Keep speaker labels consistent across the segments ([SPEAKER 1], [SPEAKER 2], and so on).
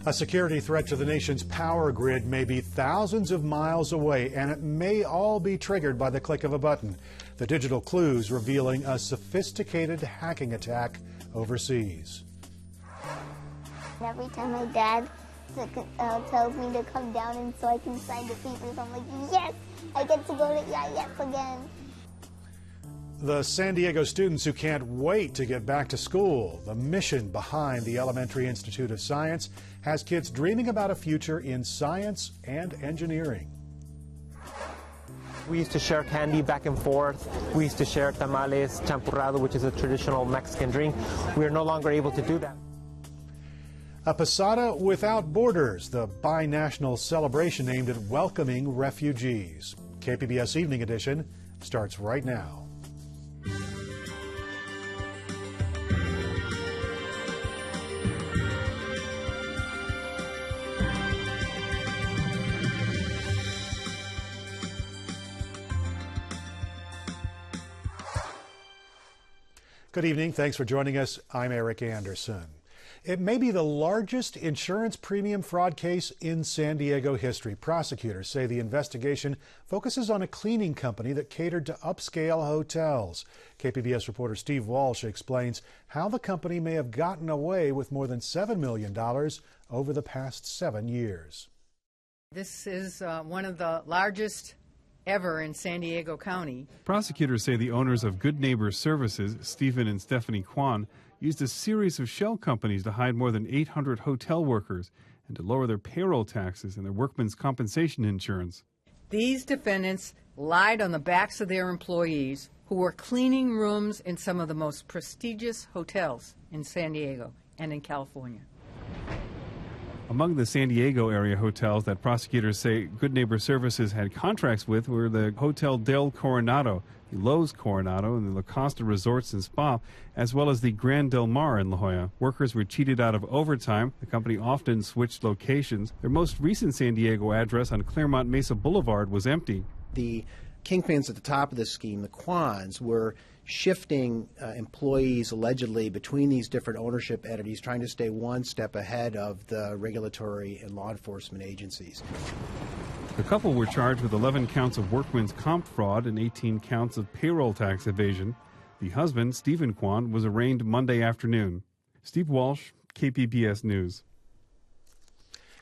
[SPEAKER 1] A security threat to the nation's power grid may be thousands of miles away, and it may all be triggered by the click of a button. The digital clues revealing a sophisticated hacking attack overseas.
[SPEAKER 2] Every time my dad tells me to come down and so I can sign the papers, I'm like, yes, I get to go to EIS again.
[SPEAKER 1] The San Diego students who can't wait to get back to school. The mission behind the Elementary Institute of Science has kids dreaming about a future in science and engineering.
[SPEAKER 3] We used to share candy back and forth. We used to share tamales, champurrado, which is a traditional Mexican drink. We are no longer able to do that.
[SPEAKER 1] A Posada without borders, the binational celebration aimed at welcoming refugees. KPBS Evening Edition starts right now. Good evening. Thanks for joining us. I'm Eric Anderson. It may be the largest insurance premium fraud case in San Diego history. Prosecutors say the investigation focuses on a cleaning company that catered to upscale hotels. KPBS reporter Steve Walsh explains how the company may have gotten away with more than $7 million over the past 7 years.
[SPEAKER 4] This is one of the largest ever in San Diego County.
[SPEAKER 5] Prosecutors say the owners of Good Neighbor Services, Stephen and Stephanie Kwan, used a series of shell companies to hide more than 800 hotel workers and to lower their payroll taxes and their workmen's compensation insurance.
[SPEAKER 4] These defendants lied on the backs of their employees who were cleaning rooms in some of the most prestigious hotels in San Diego and in California.
[SPEAKER 5] Among the San Diego area hotels that prosecutors say Good Neighbor Services had contracts with were the Hotel Del Coronado, the Loews Coronado, and the La Costa Resorts and Spa, as well as the Grand Del Mar in La Jolla. Workers were cheated out of overtime. The company often switched locations. Their most recent San Diego address on Claremont Mesa Boulevard was empty.
[SPEAKER 6] The kingpins at the top of this scheme, the Kwans, were shifting employees allegedly between these different ownership entities, trying to stay one step ahead of the regulatory and law enforcement agencies.
[SPEAKER 5] The couple were charged with 11 counts of workmen's comp fraud and 18 counts of payroll tax evasion. The husband, Stephen Kwan, was arraigned Monday afternoon. Steve Walsh, KPBS News.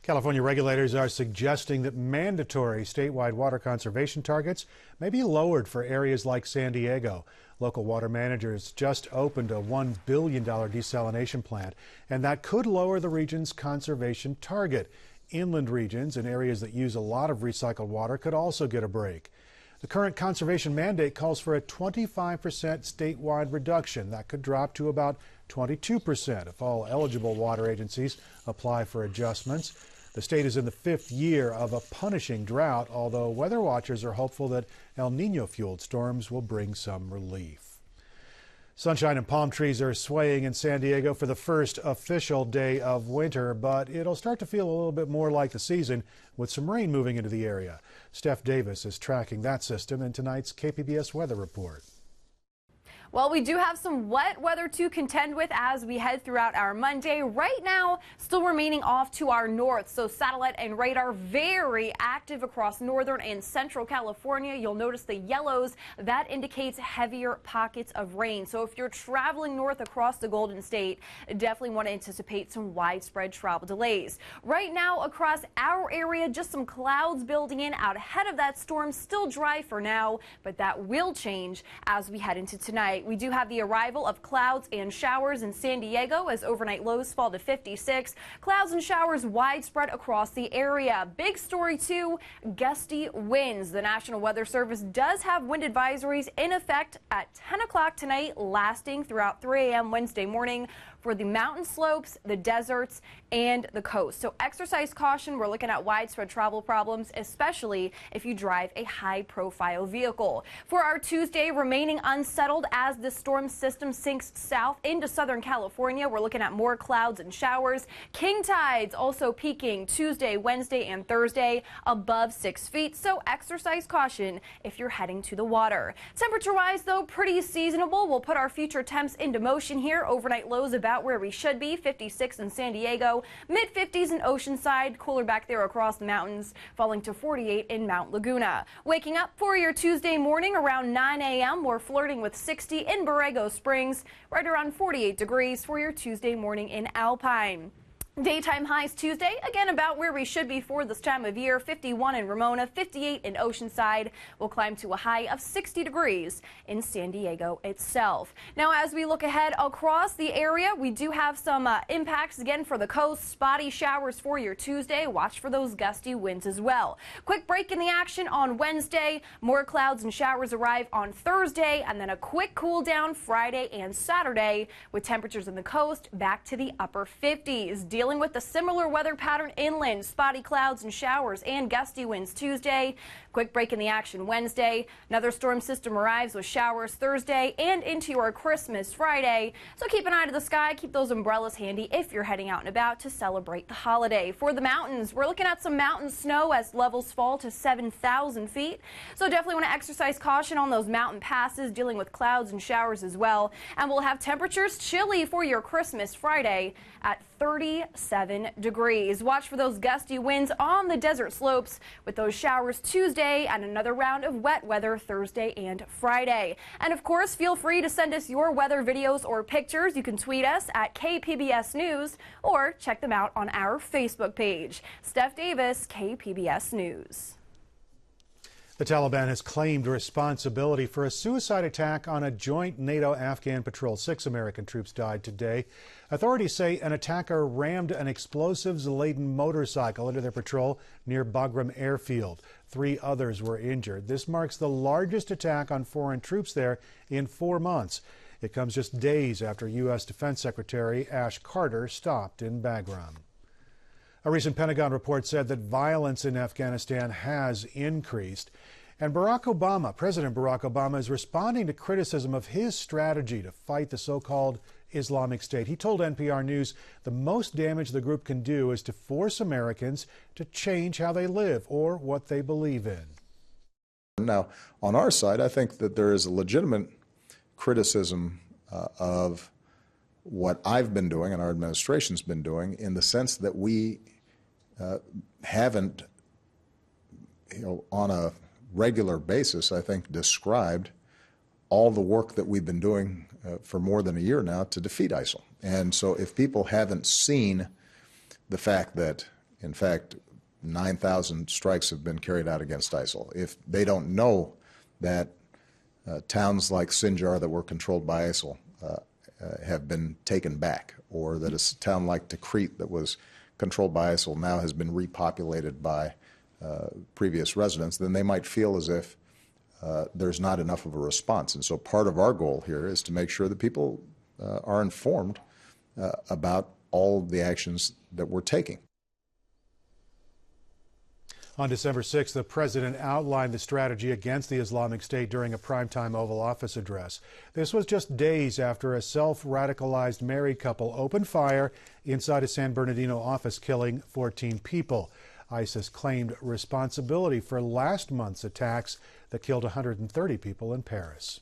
[SPEAKER 1] California regulators are suggesting that mandatory statewide water conservation targets may be lowered for areas like San Diego. Local water managers just opened a $1 billion desalination plant, and that could lower the region's conservation target. Inland regions and areas that use a lot of recycled water could also get a break. The current conservation mandate calls for a 25% statewide reduction. That could drop to about 22% if all eligible water agencies apply for adjustments. The state is in the 5th year of a punishing drought, although weather watchers are hopeful that El Nino-fueled storms will bring some relief. Sunshine and palm trees are swaying in San Diego for the first official day of winter, but it'll start to feel a little bit more like the season with some rain moving into the area. Steph Davis is tracking that system in tonight's KPBS weather report.
[SPEAKER 7] Well, we do have some wet weather to contend with as we head throughout our Monday. Right now, still remaining off to our north, so satellite and radar very active across northern and central California. You'll notice the yellows. That indicates heavier pockets of rain. So if you're traveling north across the Golden State, definitely want to anticipate some widespread travel delays. Right now, across our area, just some clouds building in out ahead of that storm. Still dry for now, but that will change as we head into tonight. We do have the arrival of clouds and showers in San Diego as overnight lows fall to 56. Clouds and showers widespread across the area. Big story too, gusty winds. The National Weather Service does have wind advisories in effect at 10 o'clock tonight, lasting throughout 3 a.m. Wednesday morning for the mountain slopes, the deserts, and the coast. So exercise caution. We're looking at widespread travel problems, especially if you drive a high-profile vehicle. For our Tuesday, remaining unsettled as the storm system sinks south into Southern California. We're looking at more clouds and showers. King tides also peaking Tuesday, Wednesday, and Thursday above 6 feet. So exercise caution if you're heading to the water. Temperature-wise, though, pretty seasonable. We'll put our future temps into motion here. Overnight lows about about where we should be, 56 in San Diego, mid-50s in Oceanside, cooler back there across the mountains, falling to 48 in Mount Laguna. Waking up for your Tuesday morning around 9 a.m., we're flirting with 60 in Borrego Springs, right around 48 degrees for your Tuesday morning in Alpine. Daytime highs Tuesday, again about where we should be for this time of year, 51 in Ramona, 58 in Oceanside. We'll climb to a high of 60 degrees in San Diego itself. Now, as we look ahead across the area, we do have some impacts again for the coast. Spotty showers for your Tuesday. Watch for those gusty winds as well. Quick break in the action on Wednesday. More clouds and showers arrive on Thursday, and then a quick cool down Friday and Saturday with temperatures in the coast back to the upper 50s. Dealing with the similar weather pattern inland, spotty clouds and showers and gusty winds Tuesday. Quick break in the action Wednesday. Another storm system arrives with showers Thursday and into your Christmas Friday. So keep an eye to the sky. Keep those umbrellas handy if you're heading out and about to celebrate the holiday. For the mountains, we're looking at some mountain snow as levels fall to 7,000 feet. So definitely want to exercise caution on those mountain passes, dealing with clouds and showers as well. And we'll have temperatures chilly for your Christmas Friday at 37 degrees. Watch for those gusty winds on the desert slopes with those showers Tuesday and another round of wet weather Thursday and Friday. And of course, feel free to send us your weather videos or pictures. You can tweet us at KPBS News or check them out on our Facebook page. Steph Davis, KPBS News.
[SPEAKER 1] The Taliban has claimed responsibility for a suicide attack on a joint NATO-Afghan patrol. 6 American troops died today. Authorities say an attacker rammed an explosives-laden motorcycle into their patrol near Bagram Airfield. 3 others were injured. This marks the largest attack on foreign troops there in 4 months. It comes just days after U.S. Defense Secretary Ash Carter stopped in Bagram. A recent Pentagon report said that violence in Afghanistan has increased. And President Barack Obama is responding to criticism of his strategy to fight the so-called Islamic State. He told NPR News the most damage the group can do is to force Americans to change how they live or what they believe in.
[SPEAKER 8] Now, on our side, I think that there is a legitimate criticism of what I've been doing and our administration's been doing, in the sense that we haven't, on a regular basis, I think, described all the work that we've been doing for more than a year now to defeat ISIL. And so if people haven't seen the fact that, in fact, 9,000 strikes have been carried out against ISIL, if they don't know that towns like Sinjar that were controlled by ISIL have been taken back, or that a town like Tikrit that was controlled by ISIL now has been repopulated by previous residents, then they might feel as if there's not enough of a response. And so part of our goal here is to make sure that people are informed about all the actions that we're taking.
[SPEAKER 1] On December 6th, the president outlined the strategy against the Islamic State during a primetime Oval Office address. This was just days after a self-radicalized married couple opened fire inside a San Bernardino office, killing 14 people. ISIS claimed responsibility for last month's attacks that killed 130 people in Paris.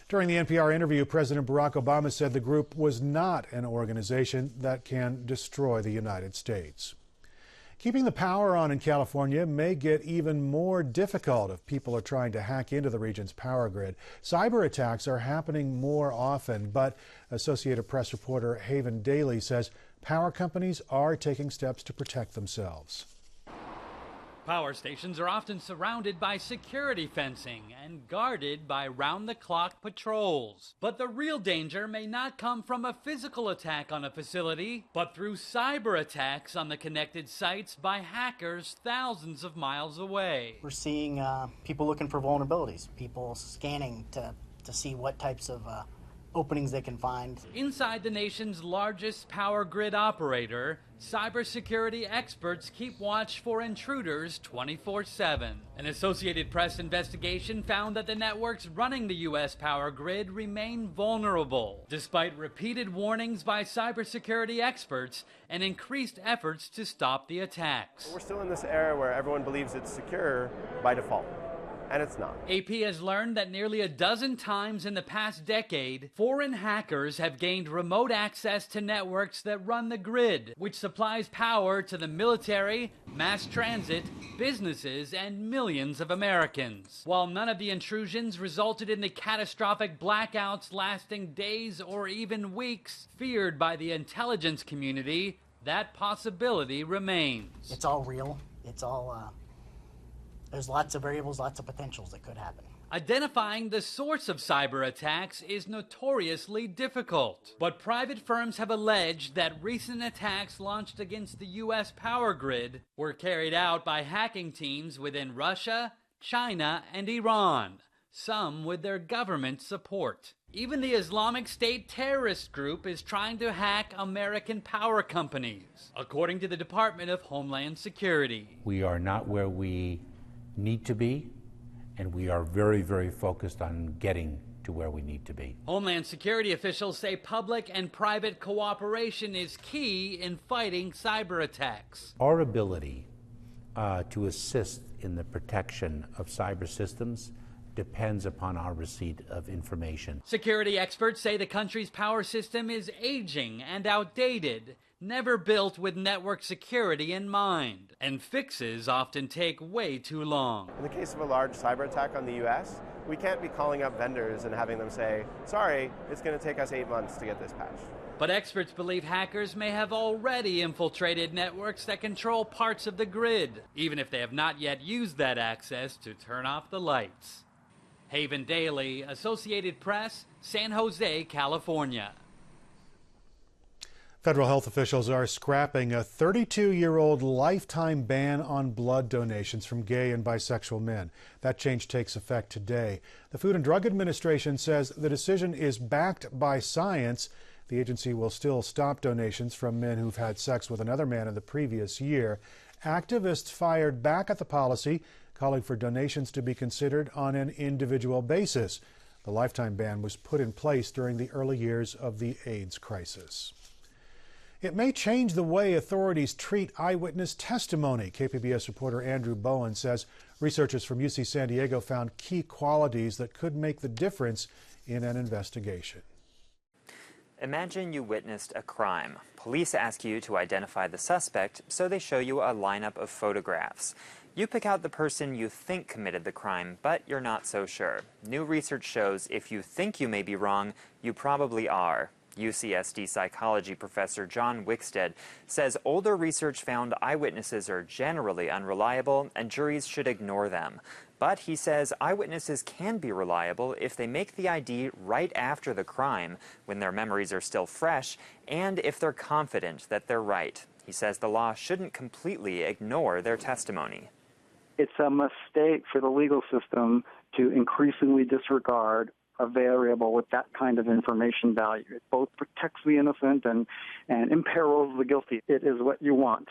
[SPEAKER 1] During the NPR interview, President Barack Obama said the group was not an organization that can destroy the United States. Keeping the power on in California may get even more difficult if people are trying to hack into the region's power grid. Cyber attacks are happening more often, but Associated Press reporter Haven Daly says power companies are taking steps to protect themselves.
[SPEAKER 9] Power stations are often surrounded by security fencing and guarded by round-the-clock patrols. But the real danger may not come from a physical attack on a facility, but through cyber attacks on the connected sites by hackers thousands of miles away.
[SPEAKER 10] We're seeing people looking for vulnerabilities, people scanning to see what types of openings they can find.
[SPEAKER 9] Inside the nation's largest power grid operator, cybersecurity experts keep watch for intruders 24/7. An Associated Press investigation found that the networks running the U.S. power grid remain vulnerable, despite repeated warnings by cybersecurity experts and increased efforts to stop the attacks.
[SPEAKER 11] We're still in this era where everyone believes it's secure by default. and it's not.
[SPEAKER 9] AP has learned that nearly a dozen times in the past decade, foreign hackers have gained remote access to networks that run the grid, which supplies power to the military, mass transit, businesses, and millions of Americans. While none of the intrusions resulted in the catastrophic blackouts lasting days or even weeks feared by the intelligence community, that possibility remains.
[SPEAKER 10] It's all real. It's all, there's lots of variables, lots of potentials that could happen.
[SPEAKER 9] Identifying the source of cyber attacks is notoriously difficult, but private firms have alleged that recent attacks launched against the U.S. power grid were carried out by hacking teams within Russia, China, and Iran, some with their government support. Even the Islamic State terrorist group is trying to hack American power companies, according to the Department of Homeland Security.
[SPEAKER 12] We are not where we need to be, and we are very, very focused on getting to where we need to be.
[SPEAKER 9] Homeland Security officials say public and private cooperation is key in fighting cyber attacks.
[SPEAKER 12] Our ability to assist in the protection of cyber systems depends upon our receipt of information.
[SPEAKER 9] Security experts say the country's power system is aging and outdated, never built with network security in mind, and fixes often take way too long.
[SPEAKER 11] In the case of a large cyber attack on the U.S., we can't be calling up vendors and having them say, sorry, it's going to take us 8 months to get this patched.
[SPEAKER 9] But experts believe hackers may have already infiltrated networks that control parts of the grid, even if they have not yet used that access to turn off the lights. Haven Daily, Associated Press, San Jose, California.
[SPEAKER 1] Federal health officials are scrapping a 32-year-old lifetime ban on blood donations from gay and bisexual men. That change takes effect today. The Food and Drug Administration says the decision is backed by science. The agency will still stop donations from men who've had sex with another man in the previous year. Activists fired back at the policy, calling for donations to be considered on an individual basis. The lifetime ban was put in place during the early years of the AIDS crisis. It may change the way authorities treat eyewitness testimony. KPBS reporter Andrew Bowen says researchers from UC San Diego found key qualities that could make the difference in an investigation.
[SPEAKER 13] Imagine you witnessed a crime. Police ask you to identify the suspect, so they show you a lineup of photographs. You pick out the person you think committed the crime, but you're not so sure. New research shows if you think you may be wrong, you probably are. UCSD psychology professor John Wickstead says older research found eyewitnesses are generally unreliable and juries should ignore them. But he says eyewitnesses can be reliable if they make the ID right after the crime, when their memories are still fresh, and if they're confident that they're right. He says the law shouldn't completely ignore their testimony.
[SPEAKER 14] It's a mistake for the legal system to increasingly disregard a variable with that kind of information value. It both protects the innocent and imperils the guilty. It is what you want.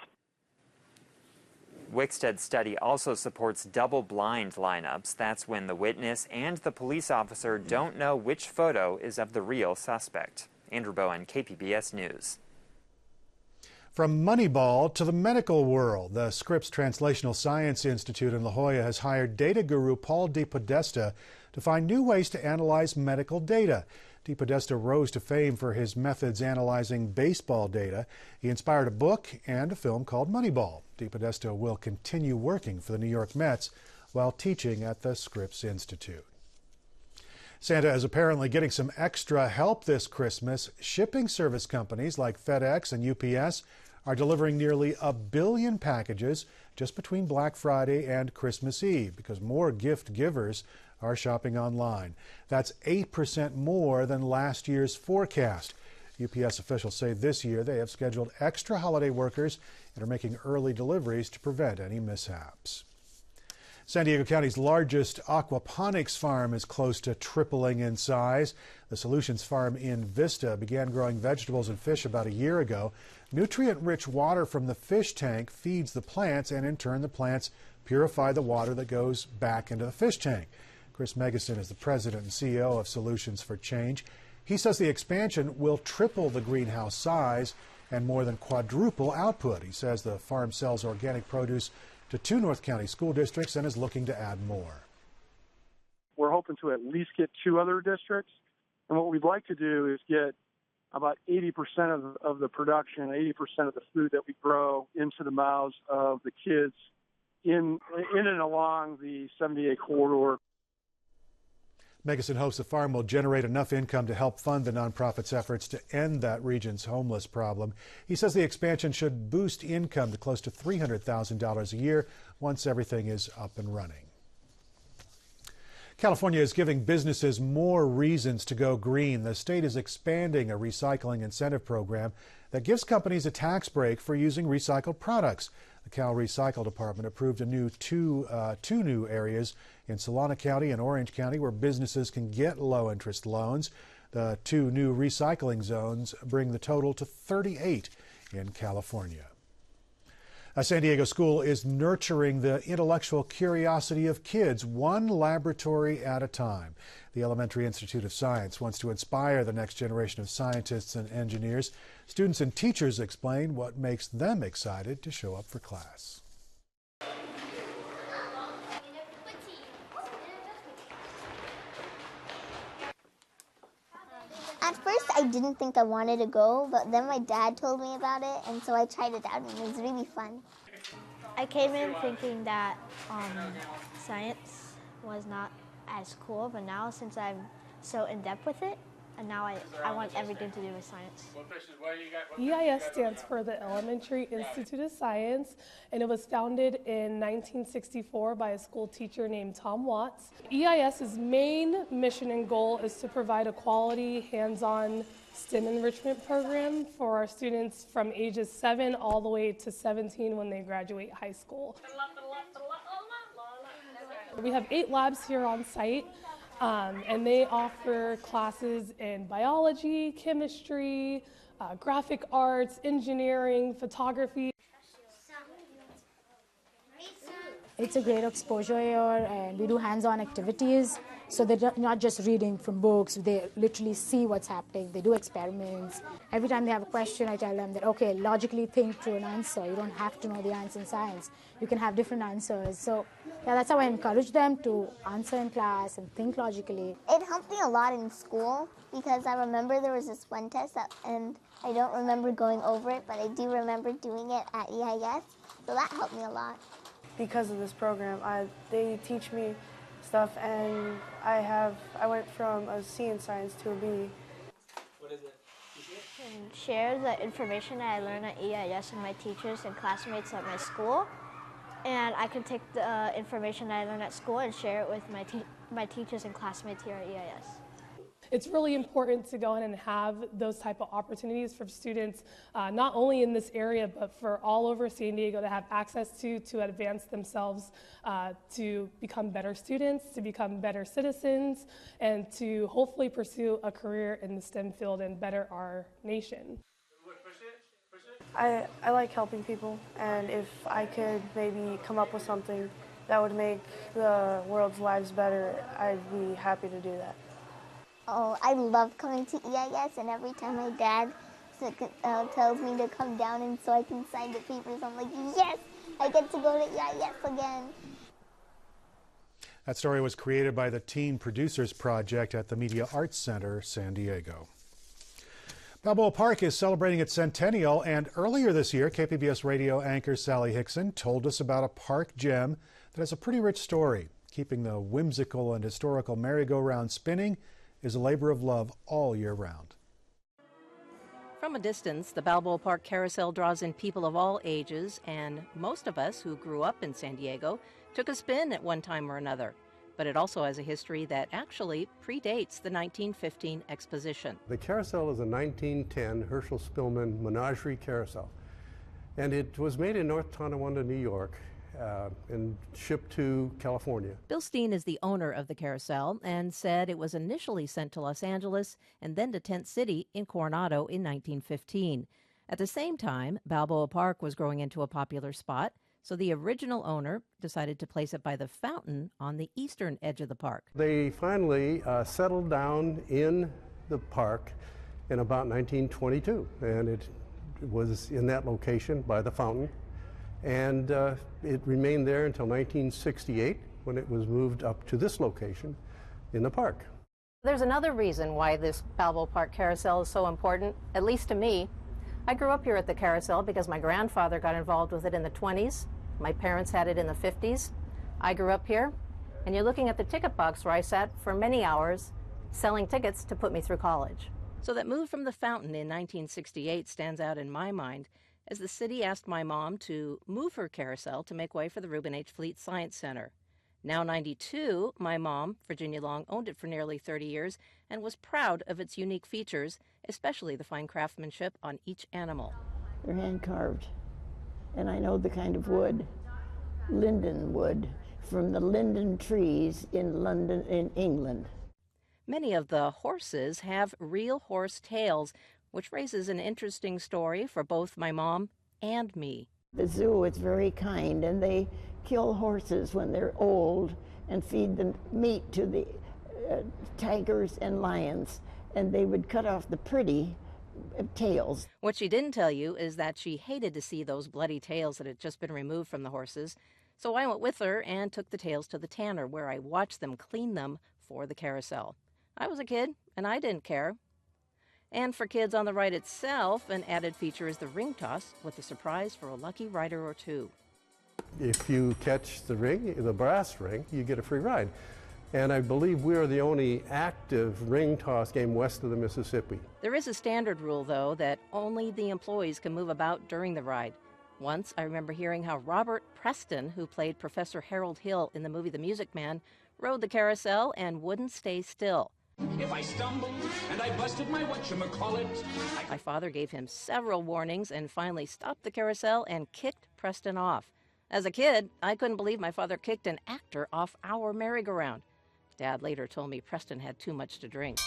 [SPEAKER 13] Wickstead's study also supports double-blind lineups. That's when the witness and the police officer don't know which photo is of the real suspect. Andrew Bowen, KPBS News.
[SPEAKER 1] From Moneyball to the medical world, the Scripps Translational Science Institute in La Jolla has hired data guru Paul DePodesta to find new ways to analyze medical data. DePodesta rose to fame for his methods analyzing baseball data. He inspired a book and a film called Moneyball. DePodesta will continue working for the New York Mets while teaching at the Scripps Institute. Santa is apparently getting some extra help this Christmas. Shipping service companies like FedEx and UPS are delivering nearly 1 billion packages just between Black Friday and Christmas Eve because more gift givers are shopping online. That's 8% more than last year's forecast. UPS officials say this year they have scheduled extra holiday workers and are making early deliveries to prevent any mishaps. San Diego County's largest aquaponics farm is close to tripling in size. The Solutions Farm in Vista began growing vegetables and fish about a year ago. Nutrient-rich water from the fish tank feeds the plants, and in turn the plants purify the water that goes back into the fish tank. Chris Megason is the president and CEO of Solutions for Change. He says the expansion will triple the greenhouse size and more than quadruple output. He says the farm sells organic produce to 2 North County school districts and is looking to add more.
[SPEAKER 15] hoping to at least get 2 other districts. And what we'd like to do is get about 80% of the production, 80% of the food that we grow into the mouths of the kids in and along the 78 corridor.
[SPEAKER 1] Megason hopes the farm will generate enough income to help fund the nonprofit's efforts to end that region's homeless problem. He says the expansion should boost income to close to $300,000 a year once everything is up and running. California is giving businesses more reasons to go green. The state is expanding a recycling incentive program that gives companies a tax break for using recycled products. The Cal Recycle Department approved two new areas in Solana County and Orange County where businesses can get low-interest loans. The 2 new recycling zones bring the total to 38 in California. A San Diego school is nurturing the intellectual curiosity of kids, one laboratory at a time. The Elementary Institute of Science wants to inspire the next generation of scientists and engineers. Students and teachers explain what makes them excited to show up for class.
[SPEAKER 2] At first, I didn't think I wanted to go, but then my dad told me about it, and so I tried it out, and it was really fun.
[SPEAKER 16] I came in thinking that science was not as cool, but now since I'm so in-depth with it, and now I want everything to do with science.
[SPEAKER 17] EIS stands for the Elementary Institute of Science, and it was founded in 1964 by a school teacher named Tom Watts. EIS's main mission and goal is to provide a quality, hands-on STEM enrichment program for our students from ages 7 all the way to 17 when they graduate high school. We have 8 labs here on site. And they offer classes in biology, chemistry, graphic arts, engineering, photography.
[SPEAKER 18] It's a great exposure here, and we do hands-on activities. So they're not just reading from books, they literally see what's happening. They do experiments. Every time they have a question, I tell them that, okay, logically think through an answer. You don't have to know the answer in science. You can have different answers. So yeah, that's how I encourage them to answer in class and think logically.
[SPEAKER 2] It helped me a lot in school because I remember there was this one test and I don't remember going over it, but I do remember doing it at EIS. So that helped me a lot.
[SPEAKER 19] Because of this program, they teach me stuff, and I went from a C in science to a B.
[SPEAKER 16] What is it? I can share the information that I learned at EIS with my teachers and classmates at my school, and I can take the information I learned at school and share it with my teachers and classmates here at EIS.
[SPEAKER 17] It's really important to go in and have those type of opportunities for students, not only in this area, but for all over San Diego to have access to advance themselves, to become better students, to become better citizens, and to hopefully pursue a career in the STEM field and better our nation.
[SPEAKER 19] I like helping people, and if I could maybe come up with something that would make the world's lives better, I'd be happy to do that.
[SPEAKER 2] Oh, I love coming to EIS, and every time my dad tells me to come down and so I can sign the papers, I'm like, yes, I get to go to EIS again.
[SPEAKER 1] That story was created by the Teen Producers Project at the Media Arts Center, San Diego. Balboa Park is celebrating its centennial, and earlier this year, KPBS radio anchor Sally Hickson told us about a park gem that has a pretty rich story. Keeping the whimsical and historical merry-go-round spinning is a labor of love all year round.
[SPEAKER 20] From a distance, the Balboa Park Carousel draws in people of all ages, and most of us who grew up in San Diego took a spin at one time or another. But it also has a history that actually predates the 1915 exposition.
[SPEAKER 21] The carousel is a 1910 Herschel Spillman menagerie carousel, and it was made in North Tonawanda, New York, and shipped to California.
[SPEAKER 20] Bill Steen is the owner of the carousel and said it was initially sent to Los Angeles and then to Tent City in Coronado in 1915. At the same time, Balboa Park was growing into a popular spot, so the original owner decided to place it by the fountain on the eastern edge of the park.
[SPEAKER 21] They finally settled down in the park in about 1922, and it was in that location by the fountain. And it remained there until 1968, when it was moved up to this location in the park.
[SPEAKER 3] There's another reason why this Balboa Park Carousel is so important, at least to me. I grew up here at the carousel because my grandfather got involved with it in the 20s. My parents had it in the 50s. I grew up here, and you're looking at the ticket box where I sat for many hours selling tickets to put me through college.
[SPEAKER 20] So that move from the fountain in 1968 stands out in my mind as the city asked my mom to move her carousel to make way for the Reuben H. Fleet Science Center. Now 92, my mom, Virginia Long, owned it for nearly 30 years and was proud of its unique features, especially the fine craftsmanship on each animal.
[SPEAKER 22] They're hand-carved, and I know the kind of wood, linden wood, from the linden trees in London, in England.
[SPEAKER 20] Many of the horses have real horse tails, which raises an interesting story for both my mom and me.
[SPEAKER 22] The zoo is very kind, and they kill horses when they're old and feed them meat to the tigers and lions, and they would cut off the pretty tails.
[SPEAKER 20] What she didn't tell you is that she hated to see those bloody tails that had just been removed from the horses, so I went with her and took the tails to the tanner, where I watched them clean them for the carousel. I was a kid, and I didn't care. And for kids on the ride itself, an added feature is the ring toss, with a surprise for a lucky rider or two.
[SPEAKER 21] If you catch the ring, the brass ring, you get a free ride. And I believe we are the only active ring toss game west of the Mississippi.
[SPEAKER 20] There is a standard rule, though, that only the employees can move about during the ride. Once, I remember hearing how Robert Preston, who played Professor Harold Hill in the movie The Music Man, rode the carousel and wouldn't stay still.
[SPEAKER 23] If I stumbled and I busted my whatchamacallit.
[SPEAKER 20] My father gave him several warnings and finally stopped the carousel and kicked Preston off. As a kid, I couldn't believe my father kicked an actor off our merry-go-round. Dad later told me Preston had too much to drink.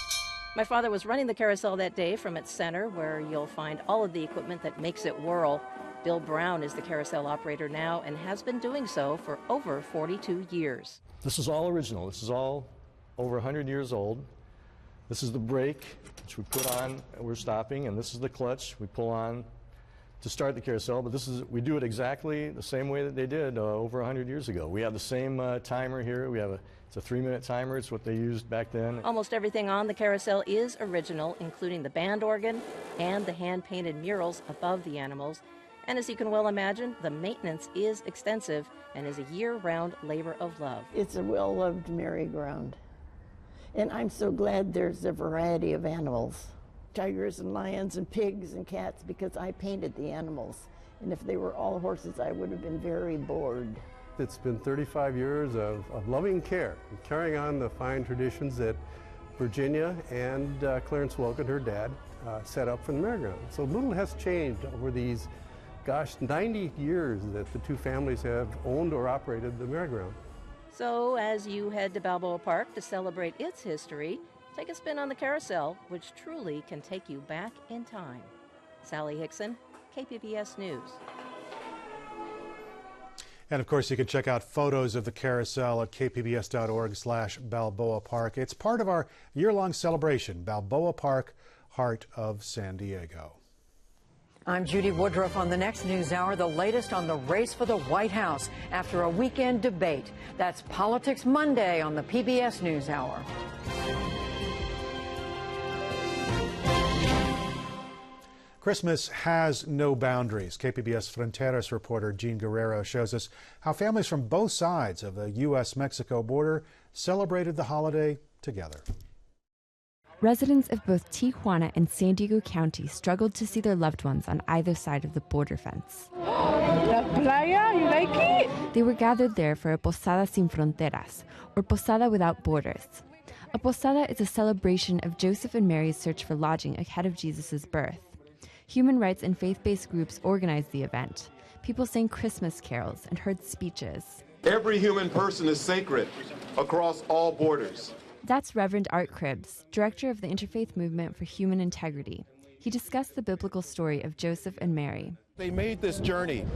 [SPEAKER 20] My father was running the carousel that day from its center, where you'll find all of the equipment that makes it whirl. Bill Brown is the carousel operator now and has been doing so for over 42 years.
[SPEAKER 24] This is all original. This is all over 100 years old. This is the brake, which we put on and we're stopping, and this is the clutch we pull on to start the carousel. But we do it exactly the same way that they did over 100 years ago. We have the same timer here. It's a 3-minute timer. It's what they used back then.
[SPEAKER 20] Almost everything on the carousel is original, including the band organ and the hand-painted murals above the animals. And as you can well imagine, the maintenance is extensive and is a year-round labor of love.
[SPEAKER 22] It's a well-loved merry-go-round. And I'm so glad there's a variety of animals. Tigers and lions and pigs and cats, because I painted the animals. And if they were all horses, I would have been very bored.
[SPEAKER 21] It's been 35 years of loving care and carrying on the fine traditions that Virginia and Clarence Wilkin, her dad, set up for the merry-go-round. So little has changed over these, 90 years that the two families have owned or operated the merry-go-round.
[SPEAKER 20] So as you head to Balboa Park to celebrate its history, take a spin on the carousel, which truly can take you back in time. Sally Hickson, KPBS News.
[SPEAKER 1] And of course, you can check out photos of the carousel at kpbs.org/Balboa Park. It's part of our year-long celebration, Balboa Park, Heart of San Diego.
[SPEAKER 25] I'm Judy Woodruff. On the next News Hour, the latest on the race for the White House after a weekend debate. That's Politics Monday on the PBS News Hour.
[SPEAKER 1] Christmas has no boundaries. KPBS Fronteras reporter Jean Guerrero shows us how families from both sides of the U.S.-Mexico border celebrated the holiday together.
[SPEAKER 26] Residents of both Tijuana and San Diego County struggled to see their loved ones on either side of the border fence.
[SPEAKER 27] La playa, you like it?
[SPEAKER 26] They were gathered there for a Posada sin fronteras, or Posada without borders. A posada is a celebration of Joseph and Mary's search for lodging ahead of Jesus' birth. Human rights and faith-based groups organized the event. People sang Christmas carols and heard speeches.
[SPEAKER 28] Every human person is sacred across all borders.
[SPEAKER 26] That's Reverend Art Cribbs, director of the Interfaith Movement for Human Integrity. He discussed the biblical story of Joseph and Mary.
[SPEAKER 28] They made this journey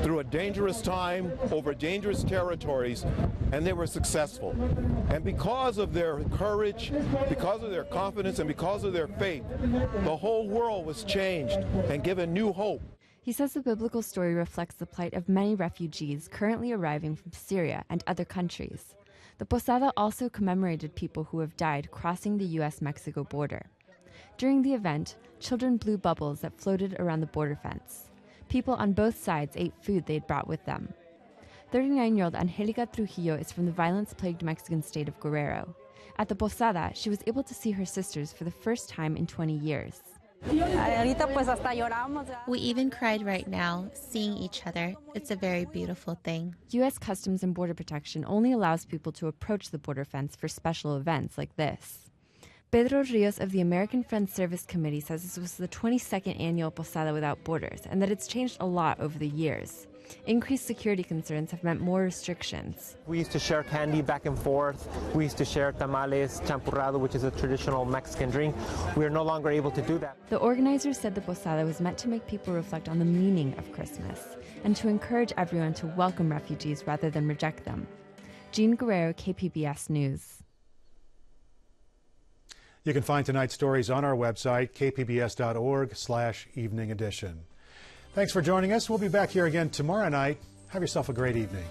[SPEAKER 28] through a dangerous time, over dangerous territories, and they were successful. And because of their courage, because of their confidence, and because of their faith, the whole world was changed and given new hope.
[SPEAKER 26] He says the biblical story reflects the plight of many refugees currently arriving from Syria and other countries. The Posada also commemorated people who have died crossing the U.S.-Mexico border. During the event, children blew bubbles that floated around the border fence. People on both sides ate food they'd brought with them. 39-year-old Angelica Trujillo is from the violence-plagued Mexican state of Guerrero. At the Posada, she was able to see her sisters for the first time in 20 years.
[SPEAKER 4] We even cried right now, seeing each other. It's a very beautiful thing.
[SPEAKER 26] U.S. Customs and Border Protection only allows people to approach the border fence for special events like this. Pedro Rios of the American Friends Service Committee says this was the 22nd annual Posada Without Borders and that it's changed a lot over the years. Increased security concerns have meant more restrictions.
[SPEAKER 5] We used to share candy back and forth. We used to share tamales, champurrado, which is a traditional Mexican drink. We are no longer able to do that.
[SPEAKER 26] The organizers said the Posada was meant to make people reflect on the meaning of Christmas and to encourage everyone to welcome refugees rather than reject them. Jean Guerrero, KPBS News.
[SPEAKER 1] You can find tonight's stories on our website, kpbs.org/evening edition. Thanks for joining us. We'll be back here again tomorrow night. Have yourself a great evening.